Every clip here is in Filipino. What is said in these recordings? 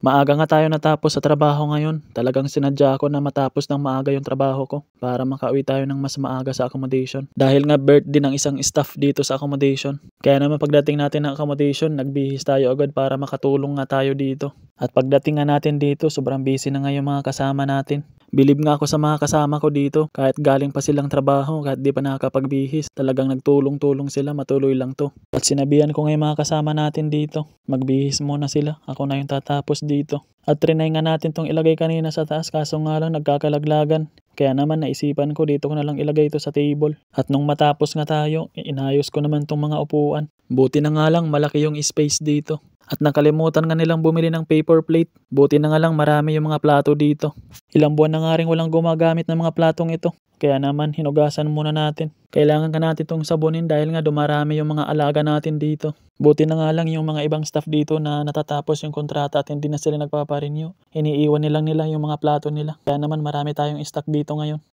Maaga nga tayo natapos sa trabaho ngayon. Talagang sinadya ko na matapos ng maaga yung trabaho ko para makauwi tayo ng mas maaga sa accommodation. Dahil nga birthday ng isang staff dito sa accommodation. Kaya naman pagdating natin ng accommodation, nagbihis tayo agad para makatulong nga tayo dito. At pagdating nga natin dito, sobrang busy na nga yung mga kasama natin. Bilib nga ako sa mga kasama ko dito kahit galing pa silang trabaho, kahit di pa nakakapagbihis. Talagang nagtulong-tulong sila, matuloy lang to. At sinabihan ko nga yung mga kasama natin dito, magbihis muna sila, ako na yung tatapos dito. At trinay nga natin tong ilagay kanina sa taas kaso nga lang nagkakalaglagan. Kaya naman naisipan ko dito ko na lang ilagay ito sa table. At nung matapos nga tayo, inayos ko naman tong mga upuan. Buti na nga lang malaki yung space dito. At nakalimutan nga nilang bumili ng paper plate. Buti na nga lang marami yung mga plato dito. Ilang buwan na nga rin walang gumagamit ng mga platong ito. Kaya naman hinugasan muna natin. Kailangan ka natin itong sabunin dahil nga dumarami yung mga alaga natin dito. Buti na nga lang yung mga ibang staff dito na natatapos yung kontrata at hindi na sila nagpaparenew. Iniiwan nilang nila yung mga plato nila. Kaya naman marami tayong stock dito ngayon.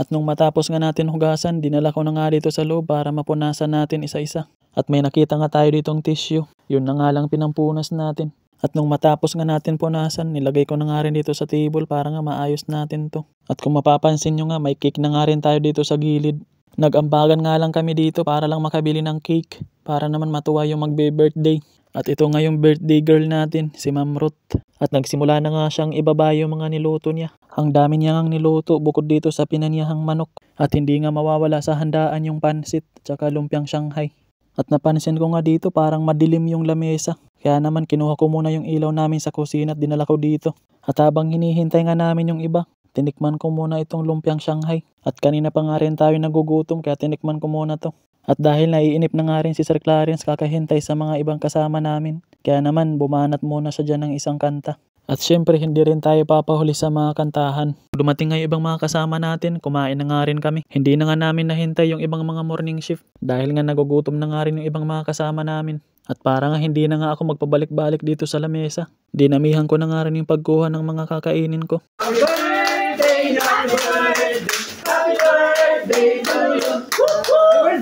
At nung matapos nga natin hugasan, dinala ko na nga dito sa loob para mapunasan natin isa-isa. At may nakita nga tayo ditong tissue. Yun na nga lang pinampunas natin. At nung matapos nga natin punasan, nilagay ko na nga rin dito sa table para nga maayos natin to. At kung mapapansin nyo nga, may cake na nga rin tayo dito sa gilid. Nag-ambagan nga lang kami dito para lang makabili ng cake. Para naman matuwa yung magbe-birthday. At ito nga yung birthday girl natin, si Ma'am Ruth. At nagsimula na nga siyang ibaba yung mga niluto niya. Ang dami niya ngang niluto bukod dito sa pinaniyahang manok. At hindi nga mawawala sa handaan yung pansit at saka lumpiang Shanghai. At napansin ko nga dito parang madilim yung lamesa. Kaya naman kinuha ko muna yung ilaw namin sa kusina at dinala ko dito. At habang hinihintay nga namin yung iba, tinikman ko muna itong lumpiang Shanghai. At kanina pa nga rin tayo nagugutom kaya tinikman ko muna to. At dahil naiinip na nga rin si Sir Clarence kakahintay sa mga ibang kasama namin, kaya naman bumanat muna siya dyan ng isang kanta. At syempre hindi rin tayo papahuli sa mga kantahan. Dumating nga yung ibang mga kasama natin, kumain na nga rin kami. Hindi na nga namin nahintay yung ibang mga morning shift dahil nga nagugutom na nga rin yung ibang mga kasama namin. At para nga hindi na nga ako magpabalik-balik dito sa lamesa. Dinamihan ko na nga rin yung pagkuha ng mga kakainin ko. Happy birthday, happy birthday, happy birthday to you.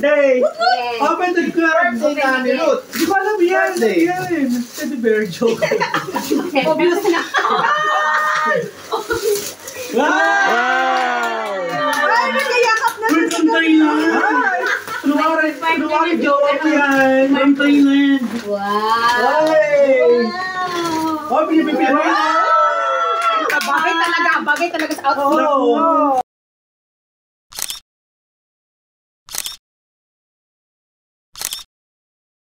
Birthday! Happy birthday na ni Ruth. Di ba alam yan? Yan. Teddy bear joke. Obvious na. Wow! Ay, nagayakap na Uy, pantay na. Kunwari joke yan. Pantay na yan. Wow! Oh, pinipipira. Bagay talaga sa outfit. Oo.